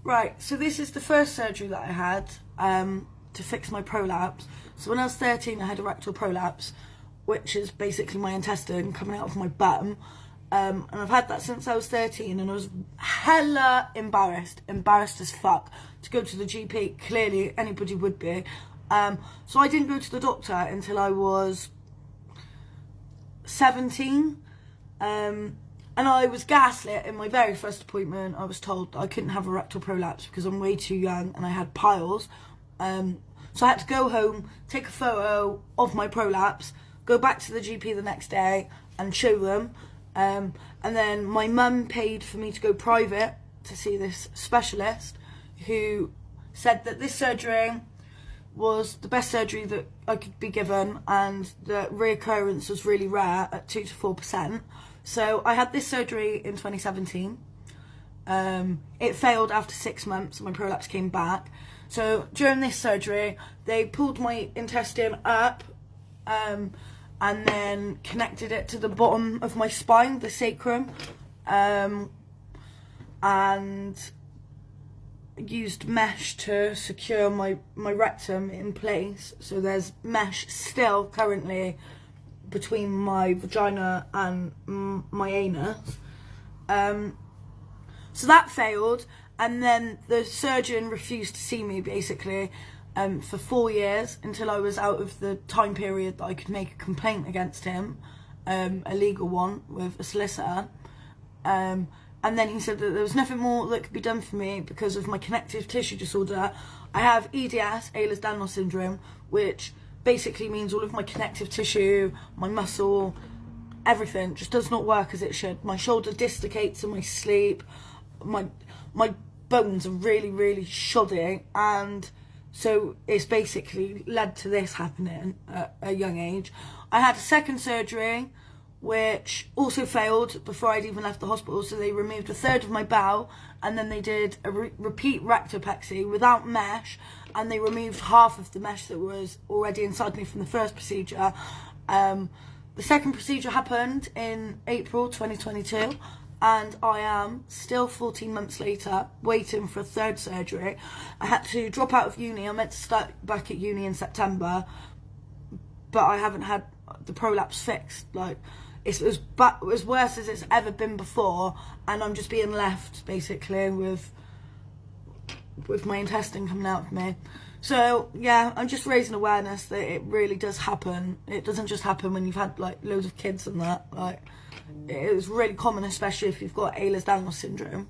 Right, so this is the first surgery that I had to fix my prolapse. So when I was 13, I had a rectal prolapse, which is basically my intestine coming out of my bum. And I've had that since I was 13, and I was hella embarrassed as fuck to go to the GP. Clearly, anybody would be. So I didn't go to the doctor until I was 17. And I was gaslit in my very first appointment. I was told that I couldn't have a rectal prolapse because I'm way too young and I had piles. So I had to go home, take a photo of my prolapse, go back to the GP the next day and show them. And then my mum paid for me to go private to see this specialist, who said that this surgery was the best surgery that I could be given, and the reoccurrence was really rare at 2 to 4%. So I had this surgery in 2017. It failed after 6 months. My prolapse came back. So during this surgery, they pulled my intestine up and then connected it to the bottom of my spine, the sacrum, and used mesh to secure my rectum in place. So there's mesh still currently between my vagina and my anus. So that failed, and then the surgeon refused to see me basically for 4 years until I was out of the time period that I could make a complaint against him, a legal one with a solicitor. And then he said that there was nothing more that could be done for me because of my connective tissue disorder. I have EDS, Ehlers danlos syndrome, which basically means all of my connective tissue, my muscle, everything just does not work as it should. My shoulder dislocates in my sleep. My bones are really, really shoddy, and so it's basically led to this happening at a young age. I had a second surgery, which also failed before I'd even left the hospital. So they removed a third of my bowel, and then they did a repeat rectopexy without mesh, and they removed half of the mesh that was already inside me from the first procedure. The second procedure happened in April 2022, and I am still 14 months later waiting for a third surgery. I had to drop out of uni. I meant to start back at uni in September, but I haven't had the prolapse fixed. Like, it's as worse as it's ever been before, and I'm just being left basically with my intestine coming out of me. So yeah, I'm just raising awareness that it really does happen. It doesn't just happen when you've had like loads of kids and that. Like, it is really common, especially if you've got Ehlers danlos syndrome.